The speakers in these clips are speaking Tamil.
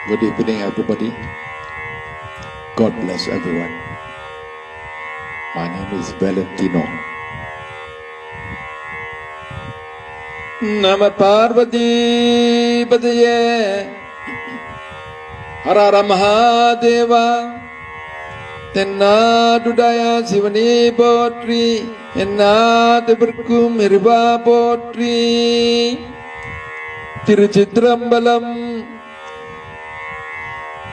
Good evening, everybody. God bless everyone. My name is Valentino. நம பார்வதி பதையே ஹரஹர மகாதேவா. தென்னாடுடைய சிவனே போற்றி, எந்நாட்டவர்க்கும் இறைவா போற்றி. திருச்சிற்றம்பலம்.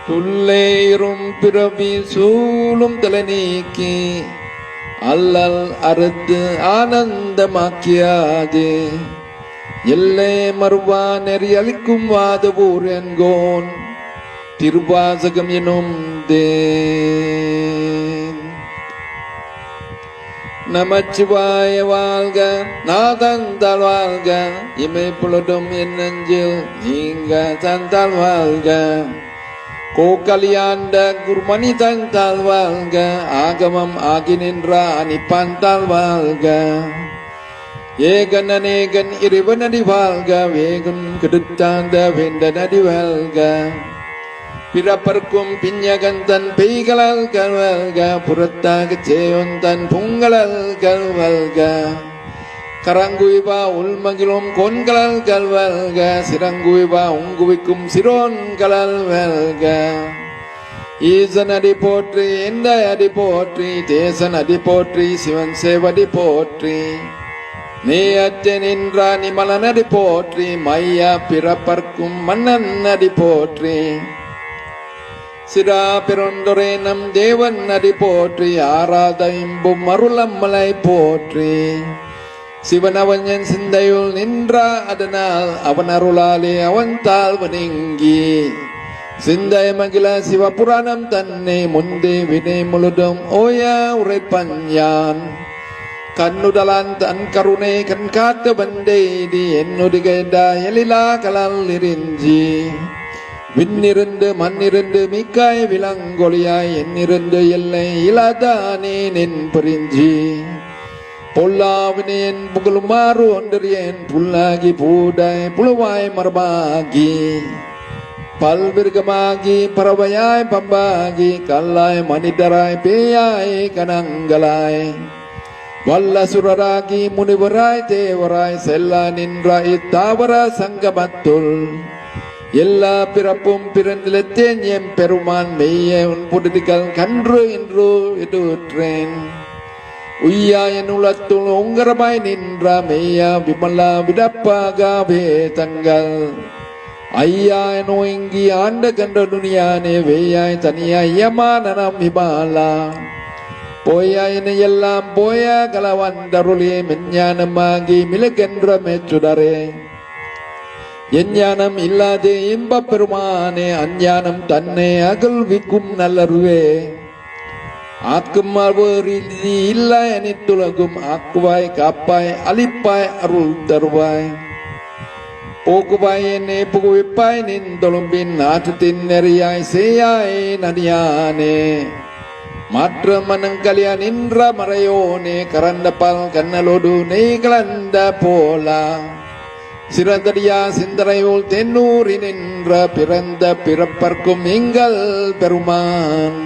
துல்லேரும் பிறவி சூழும் தலை நீக்கி அல்லல் அறுத்து ஆனந்தமாக்கியாது எல்லை மறுவா நெறி அளிக்கும் வாதவூர் என்கோன் திருவாசகம் எனும் தேன். நமச்சிவாய வாழ்க, நாதந்தால் வாழ்க, இமை புலடும் என் நெஞ்சில் நீங்க தந்தால் வாழ்க. கோகலியாண்ட குருமணி தந்தால் வாழ்க, ஆகமம் ஆகி நின்ற அணிப்பாந்தால் வாழ்க. ஏகன் அநேகன் இறைவனடி வாழ்க, வேகன் கெடுத்தாந்த வேண்டனடி வாழ்க. பிறப்பர்க்கும் பிஞ்சகந்தன் பெய்களால் கல்வல்க, புறத்தாக சேவந்தன் பொங்கலால் கல்வல்க. கரங்குய்வா உள்மகிழும் கொன்களால் கல்வல்க, சிறங்குய்வா உங்குவிக்கும் சிரோன்களால் வெல்க. ஈசன் அடி போற்றி, எந்த அடி போற்றி, தேசன் அடி போற்றி, சிவன் சேவடி போற்றி. நீ அற்ற நின்ற நிமலன் அடி போற்றி, மையா பிறப்பர்க்கும் மன்னன் அடி போற்றி. சிரா பிறந்தொரே நம் தேவன் அடி போற்றி, ஆராத இம்பும் அருளம்மலை போற்றி. சிவன் அவன் என் சிந்தையுள் நின்றா, அதனால் அவன் அருளாலே அவன் தாழ்வு நீங்கி. சிந்தை மகிழ சிவபுராணம் தன்னை முந்தே வினை முழுதும் ஓயா உரைப்பன் யான். கண்ணுதலான் தன் கருணை கண் காத்த வந்தேடி, என்னுடைய எழிலா கலால் நெறிஞ்சி. விண்ணிருந்து மண்ணிருந்து மிக்காய் விலங்கொழியாய், என்னிருந்து எல்லை இலாதானே நின் புரிஞ்சி. பொல்லாவினேன் புகழுமாறு ஒன்றறியேன், புல்லாகி பூடாய் புழுவாய் மரமாகி. பல்விருகமாகி பறவையாய் பம்பாகி, கல்லாய் மனிதராய் பேயாய் கணங்களாய். வல்லசுரராகி முனிவராய் தேவராய் செல்லா நின்ற இத்தாவர சங்கமத்துள். எல்லா பிறப்பும் பிறந்திலத்தேன் எம் பெருமான் மெய்ய உன் புடுதிகள் கன்று என்று எதுற்றேன். உய்யா என் உலத்துள் உங்கரமாய் நின்ற மெய்யா விமலா விடப்பாக வேதங்கள். ஐயா நோய்ங்கி ஆண்ட கன்ற துணியானே, வேயாய் தனியாய் யமானம் விமாலா. போயா என எல்லாம் போயா கலவந்தருளே, மெஞ்ஞானமாகி மிளகென்ற மேச்சுடரே. எஞ்ஞானம் இல்லாதே இன்ப பெருமானே, அஞ்ஞானம் தன்னை அகல்விக்கும் நல்லருவே. ஆக்கும் அருள் இல்ல அனைத்துலகும் ஆக்குவாய் காப்பாய் அளிப்பாய் அருள் தருவாய். போக்குவாய் என்னை புகுவிப்பாய் நின் தொழும்பின் ஆற்றத்தின் நெறியாய் செய்யாய் நடியானே. மாற்ற மனங்கலியா நின்ற மறையோனே, கரந்த பால் கண்ணலோடு நெய் கலந்த போலா. சிறந்தடியா சிந்தரையோல் தென்னூரி நின்ற பிறந்த பிறப்பர்க்கும் எங்கள் பெருமான்.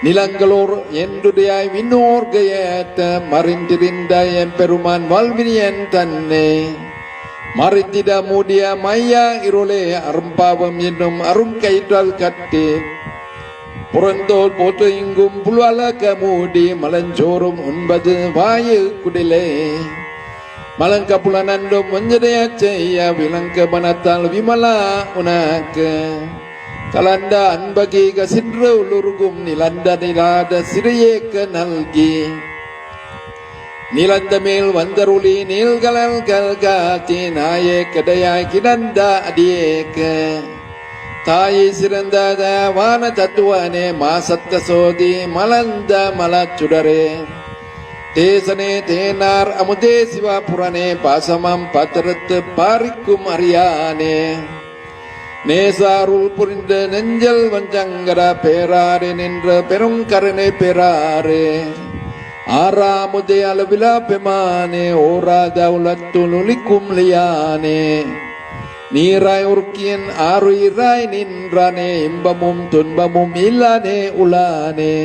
நிலங்களோர் என்றுடையாய் விண்ணோர்க ஏற்ற மறைந்திருந்த என் பெருமான் வாழ்வினியன் தன்னை. மறைந்திட மூடிய மையா இருளே அரும்பாவம் என்னும் அருங்கயிற்றால் கட்டி. புறந்தோல் போற்று இங்கும் புல்வலக மூடி, மலஞ்சோறும் 9 வாயு குடிலே. மலங்க புலனண்டும் மஞ்சடைய செய்ய விலங்க மனத்தால் விமலா உனக்கு. கலந்த அன்பகீக சின்று உளுருகும் நிலந்த நிலாத சிறையேக்க நல்கி. நிலந்த மேல் வந்தருளி நீள்கலல் கல்காத்தி, நாயே கடையாய் கிடந்த அடியேக்க. தாயை சிறந்த வான தத்துவனே, மாசத்த சோதி மலர்ந்த மலச்சுடரே. தேசனே தேனார் அமுதே சிவாபுரனே, பாசமம் பத்திரத்து பாரிக்கும் அறியானே. நேசாருள் புரிந்த நெஞ்சல் வஞ்சங்கர பேராறு நின்ற பெருங்கருணை பெறாரே. ஆறாமுதே அளவிலா பெமானே, ஓராத உலத்துள் ஒளிக்கும் லியானே. நீராய் உருக்கியன் ஆறுயிராய் நின்றானே இன்பமும் துன்பமும் இல்லானே உலானே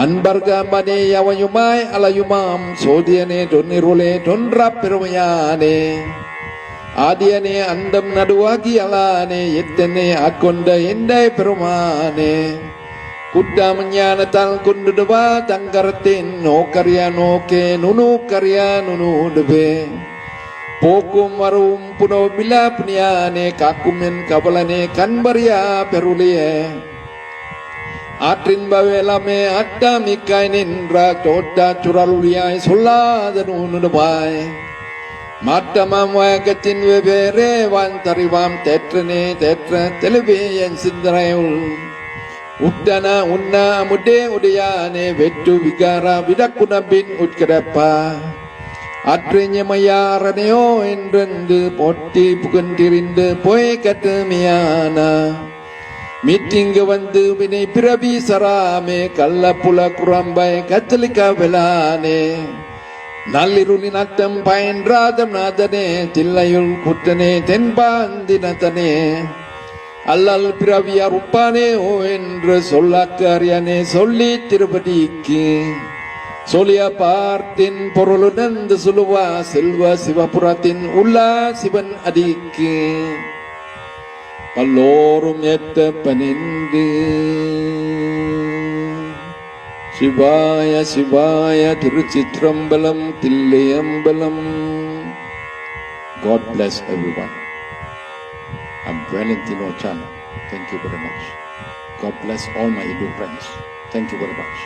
அன்பர்கமனே எவையுமாய் அலையுமாம் சோதியனே தொன்னிருளே தொன்றா பெருமையானே ஆதியனே அண்டம் நடுவாகி அலானே எத்தனை ஆக்கொண்ட எண்டை பெருமானே குட்டாம ஞானத்தால் கொண்டுடுவா தங்கரத்தின் நோக்கரியா நோக்கே நுணுக்கரியா நுணுடுவே போக்கும் வரவும் புனோ பிலாப்னியானே காக்கும் என் கபலனே கண்பரியா பெருளியே ஆற்றின்ப வேளாமே அட்டாமிக்காய் நின்றா தோட்டா சுரலுளியாய் சொல்லாத நூனுடுவாய் மாற்றமாம் வயக்கத்தின் வெவ்வேறே வான் தேற்றனே தேற்ற தெளிவே என் சிந்தனையுள் உட்டன உண்ணா முட்டே உடையானே வெட்டு விகாரா விடக்குணபின் உட்கிடப்பா ஆற்றிஞமையாரனையோ என்றென்று போட்டி புகன்றிருந்து போய் கட்டுமையானா மீட்டிங்கு வந்து வினை பிறவி சராமே கள்ள புல குரம்பை கத்தலிக்க விழானே நள்ளிருளின் அட்டம் பயின்றாதம் நாதனே தில்லையுள் குட்டனே தென்பாந்தினத்தனே அல்லல் பிறவியார் உப்பானே ஓ என்று சொல்லாக்கறியானே சொல்லி திருப்பதிக்கு சொல்லிய பார்த்தின் பொருளுணர்ந்து சொல்லுவா செல்வ சிவபுரத்தின் உள்ளா சிவன் அடிக்கு பல்லோரும் ஏத்த பணிந்து சிவாய சிவாய திருச்சிற்றம்பலம் Thillaiambalam. God bless everyone. I'm Valentino Chan. Thank you very much. God bless all my Hindu friends. Thank you very much.